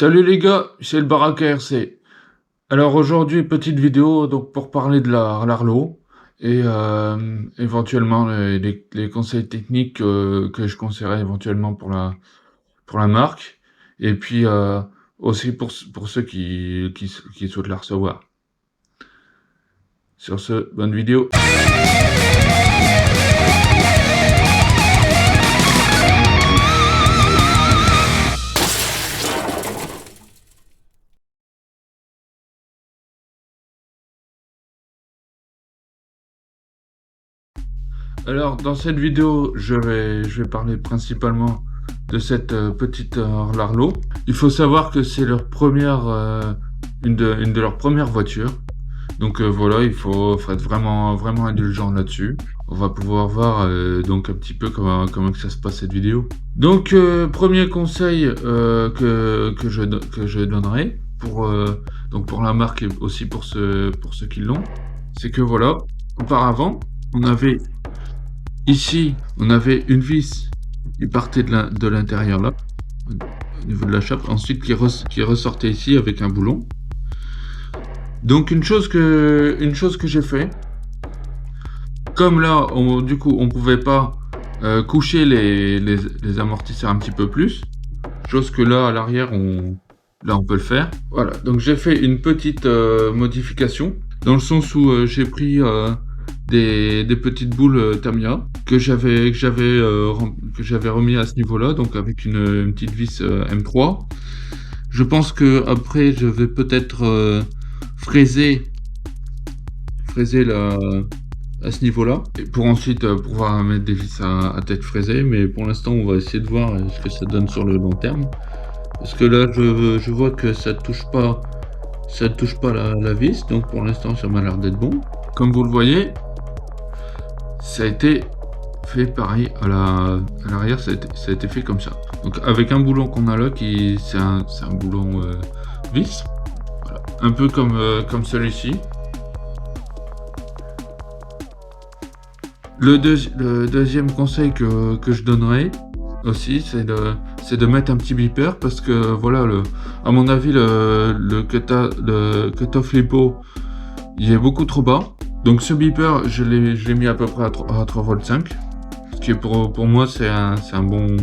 Salut les gars, c'est le Baraka RC. Alors aujourd'hui, petite vidéo donc pour parler de l'Arlo et éventuellement les conseils techniques que je conseillerais éventuellement pour la marque et puis aussi pour ceux qui souhaitent la recevoir. Sur ce, bonne vidéo. Alors, dans cette vidéo, je vais parler principalement de cette petite Larlo. Il faut savoir que c'est leur première, une de leurs premières voitures. Donc voilà, faut être vraiment indulgent là-dessus. On va pouvoir voir donc un petit peu comment que ça se passe cette vidéo. Donc premier conseil que je donnerai donc pour la marque et aussi pour ceux qui l'ont, c'est que voilà, auparavant, on avait ici, on avait une vis qui partait de l'intérieur là, au niveau de la chape, ensuite qui ressortait ici avec un boulon. Donc une chose que j'ai fait, comme là, du coup, on pouvait pas coucher les amortisseurs un petit peu plus, chose que là, à l'arrière, on peut le faire. Voilà, donc j'ai fait une petite modification, dans le sens où j'ai pris des petites boules Tamiya que j'avais remis à ce niveau-là, donc avec une petite vis M3. Je pense que après, je vais peut-être fraiser à ce niveau-là, et pour ensuite pouvoir mettre des vis à tête fraisée, mais pour l'instant on va essayer de voir ce que ça donne sur le long terme, parce que là je vois que ça touche pas la vis, donc pour l'instant ça m'a l'air d'être bon. Comme vous le voyez, ça a été fait pareil à l'arrière, ça a été fait comme ça, donc avec un boulon qu'on a là qui c'est un boulon vis, voilà. Un peu comme celui-ci. Le deuxième conseil que je donnerais aussi, c'est de mettre un petit beeper, parce que voilà, à mon avis, le cut-off lipo, il est beaucoup trop bas. Donc ce beeper, je l'ai mis à peu près à 3,5 V, ce qui est pour moi c'est un bon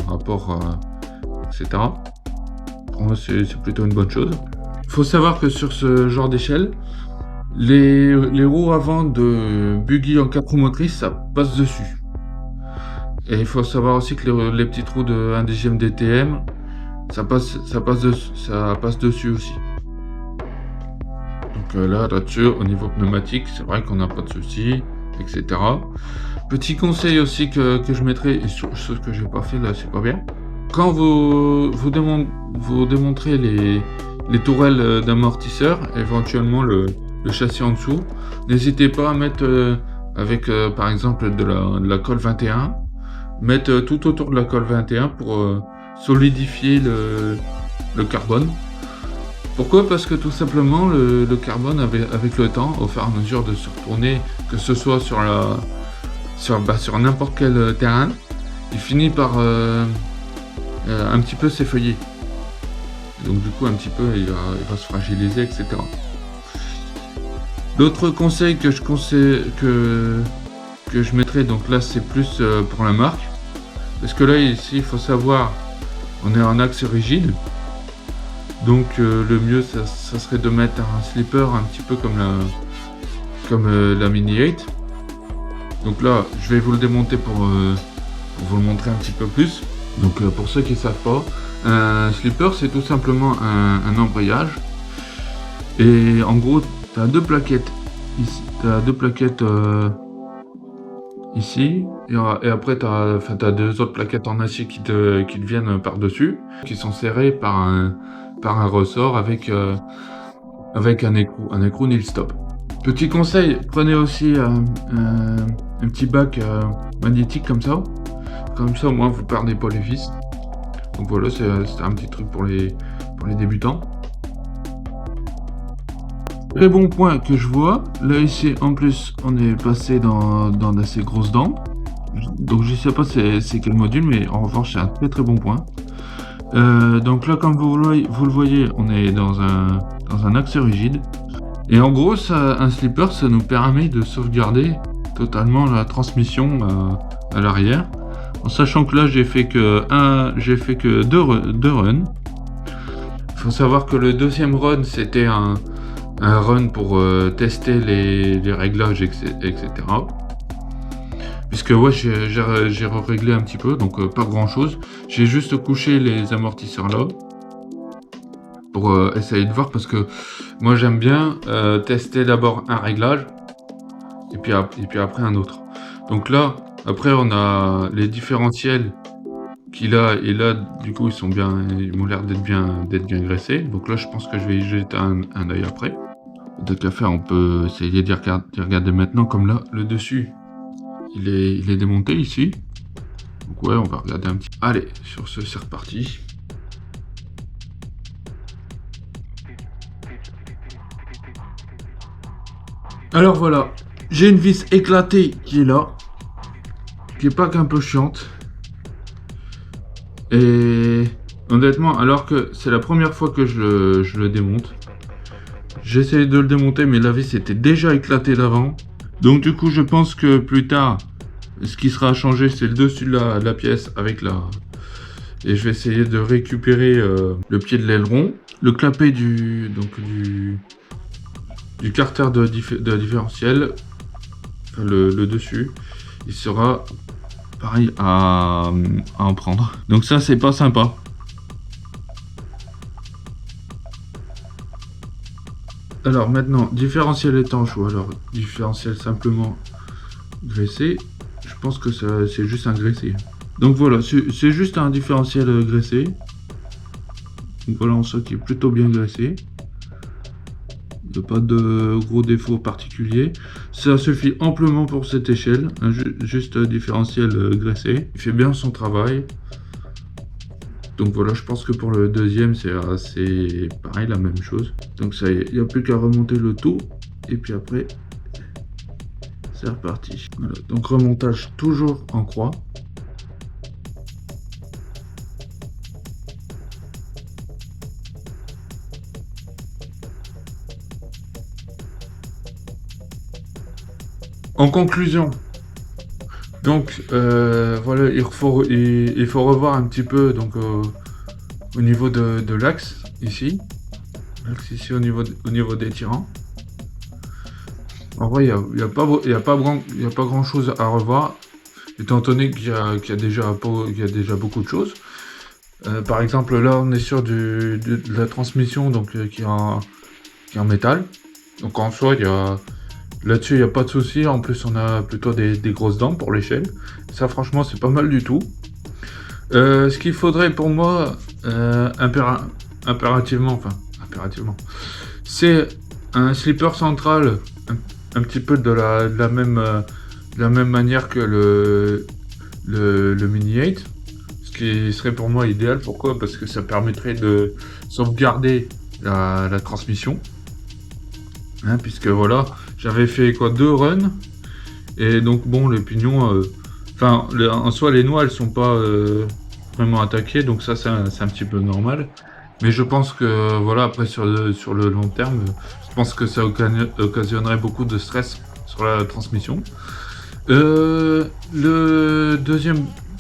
rapport, etc. Pour moi c'est plutôt une bonne chose. Il faut savoir que sur ce genre d'échelle, les roues avant de buggy en 4 roues motrices, ça passe dessus. Et il faut savoir aussi que les petits trous de 1/10 DTM, ça passe dessus aussi. Donc là-dessus, au niveau pneumatique, c'est vrai qu'on n'a pas de soucis, etc. Petit conseil aussi que je mettrai, et ce que j'ai pas fait là, c'est pas bien. Quand vous démontrez les tourelles d'amortisseur, éventuellement le châssis en dessous, n'hésitez pas à mettre avec par exemple de la colle 21, mettre tout autour de la colle 21 pour solidifier le carbone. Pourquoi? Parce que tout simplement le carbone avec le temps, au fur et à mesure de se retourner, que ce soit sur n'importe quel terrain, il finit par un petit peu s'effeuiller. Donc du coup un petit peu il va se fragiliser, etc. L'autre conseil que je mettrai, donc là c'est plus pour la marque, parce que là ici il faut savoir, on est en axe rigide, donc le mieux ça serait de mettre un slipper un petit peu comme la Mini 8. Donc là je vais vous le démonter pour vous le montrer un petit peu plus. Donc pour ceux qui ne savent pas, un slipper c'est tout simplement un embrayage, et en gros tu as deux plaquettes ici, ici, et après tu as deux autres plaquettes en acier qui te viennent par dessus, qui sont serrées par un ressort avec un écrou nil stop. Petit conseil, prenez aussi un petit bac magnétique comme ça au moins vous perdez pas les vis. Donc voilà, c'est un petit truc pour les débutants. Très bon point que je vois, là ici en plus on est passé dans d'assez grosses dents, donc je sais pas c'est quel module, mais en revanche c'est un très bon point. Donc là, comme vous le voyez, on est dans un axe rigide. Et en gros, un slipper, ça nous permet de sauvegarder totalement la transmission à l'arrière. En sachant que là, j'ai fait que deux runs. Il faut savoir que le deuxième run, c'était un run pour tester les réglages, etc. Puisque ouais, j'ai réglé un petit peu, donc pas grand chose. J'ai juste couché les amortisseurs là pour essayer de voir, parce que moi j'aime bien tester d'abord un réglage et puis après un autre. Donc là, après on a les différentiels qu'il a, et là du coup ils m'ont l'air d'être bien graissés. Donc là je pense que je vais y jeter un œil après. De qu'à faire, on peut essayer d'y regarder maintenant, comme là le dessus il est démonté ici. Donc ouais, on va regarder un petit. Allez, sur ce, c'est reparti. Alors voilà, j'ai une vis éclatée qui est là, qui est pas qu'un peu chiante. Et honnêtement, alors que c'est la première fois que je le démonte, j'ai essayé de le démonter, mais la vis était déjà éclatée d'avant. Donc du coup, je pense que plus tard, ce qui sera changé, c'est le dessus de la pièce avec la... Et je vais essayer de récupérer le pied de l'aileron, le clapet du carter de différentiel, enfin, le dessus, il sera pareil à en prendre. Donc ça, c'est pas sympa. Alors maintenant, différentiel étanche ou alors différentiel simplement graissé. Je pense que c'est juste un graissé. Donc voilà, c'est juste un différentiel graissé. Donc voilà, on sent qu'il est plutôt bien graissé. Il n'y a pas de gros défauts particuliers. Ça suffit amplement pour cette échelle. Juste différentiel graissé. Il fait bien son travail. Donc voilà, je pense que pour le deuxième, c'est assez pareil, la même chose. Donc ça y est, il n'y a plus qu'à remonter le tout. Et puis après, c'est reparti. Voilà, donc remontage toujours en croix. En conclusion, donc voilà, il faut revoir un petit peu donc au niveau de l'axe ici, au niveau des tirants. En vrai, il n'y a pas grand chose à revoir, étant donné qu'il y a déjà beaucoup de choses. Par exemple, là, on est sur de la transmission, donc qui est en métal. Donc en soi, là-dessus, il n'y a pas de souci. En plus, on a plutôt des grosses dents pour l'échelle. Ça, franchement, c'est pas mal du tout. Ce qu'il faudrait pour moi, impérativement, c'est un slipper central, un petit peu de la même manière que le Mini 8. Ce qui serait pour moi idéal. Pourquoi? Parce que ça permettrait de sauvegarder la transmission. Hein, puisque voilà, j'avais fait quoi, 2 runs, et donc bon, les pignons, en soi les noix elles sont pas vraiment attaquées, donc ça c'est un petit peu normal, mais je pense que voilà, après sur le long terme, je pense que ça occasionnerait beaucoup de stress sur la transmission. Le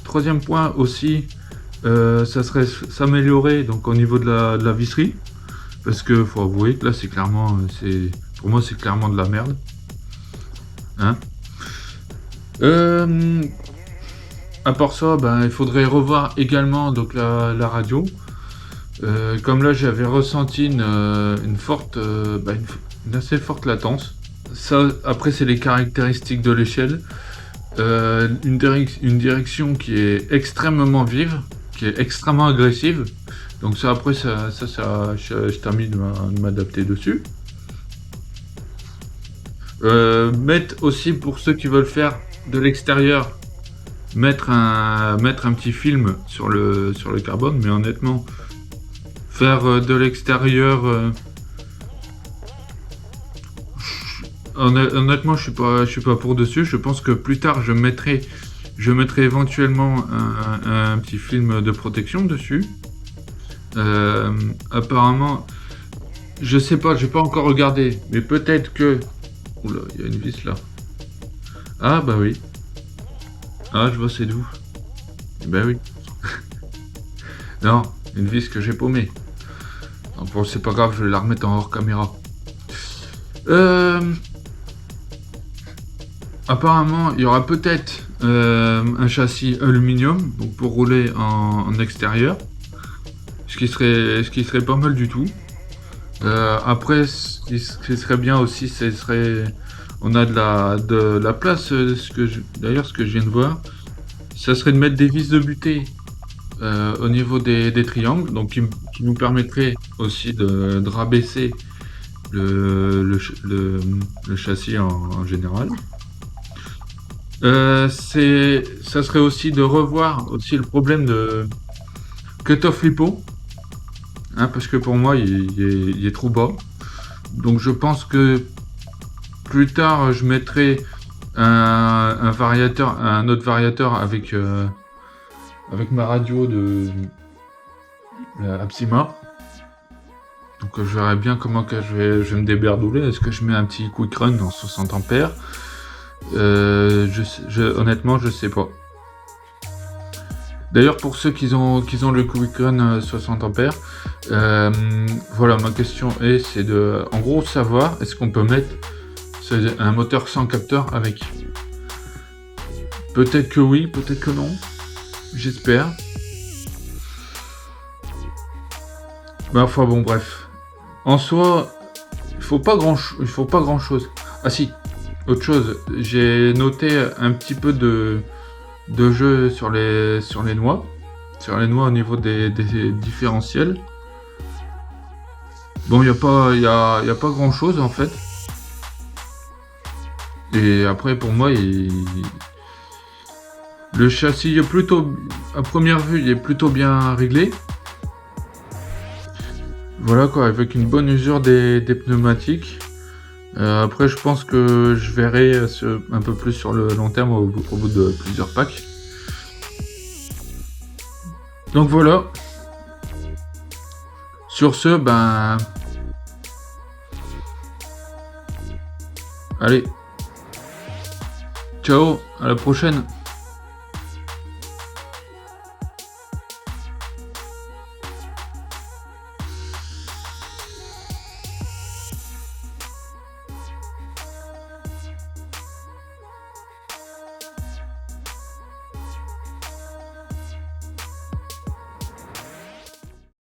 troisième point aussi, ça serait s'améliorer donc au niveau de la visserie, parce que faut avouer que là c'est clairement pour moi, c'est clairement de la merde. Hein, à part ça, ben, il faudrait revoir également donc, la radio. Comme là, j'avais ressenti une assez forte latence. Ça, après, c'est les caractéristiques de l'échelle. Une direction qui est extrêmement vive, qui est extrêmement agressive. Donc ça, après, je termine de m'adapter dessus. Mettre aussi, pour ceux qui veulent faire de l'extérieur, mettre un petit film sur le carbone, mais honnêtement, faire de l'extérieur, honnêtement, je suis pas pour dessus. Je pense que plus tard, je mettrai éventuellement un petit film de protection dessus. Apparemment, je sais pas, j'ai pas encore regardé, mais peut-être que... Oula, il y a une vis là. Ah bah oui. Ah, je vois c'est d'où. Bah oui. Non, une vis que j'ai paumée. Bon, c'est pas grave, je vais la remettre en hors caméra. Apparemment, il y aura peut-être un châssis aluminium, donc pour rouler en extérieur, ce qui serait pas mal du tout. Après, ce qui serait bien aussi, ce serait, on a de la place. D'ailleurs, ce que je viens de voir, ça serait de mettre des vis de butée au niveau des triangles, donc qui nous permettrait aussi de rabaisser le châssis en général. Ça serait aussi de revoir aussi le problème de cut-off lipo, hein, parce que pour moi il est trop bas. Donc je pense que plus tard je mettrai un autre variateur avec ma radio de Apsima. Donc je verrai bien comment que je vais me déberdouler. Est-ce que je mets un petit quick run en 60 ampères? Honnêtement, je sais pas. D'ailleurs, pour ceux qui ont le Quick Run 60 ampères, voilà, ma question c'est de, en gros, savoir est-ce qu'on peut mettre un moteur sans capteur avec. Peut-être que oui, peut-être que non. J'espère. Bah, enfin bon, bref. En soi, il faut pas grand chose. Ah si, autre chose, j'ai noté un petit peu de jeu sur les noix. Sur les noix au niveau des différentiels. Bon, il n'y a pas grand chose en fait. Et après, pour moi, le châssis est plutôt, à première vue, il est plutôt bien réglé. Voilà quoi, avec une bonne usure des pneumatiques. Après, je pense que je verrai un peu plus sur le long terme au bout de plusieurs packs. Donc voilà. Sur ce, ben... Allez. Ciao, à la prochaine.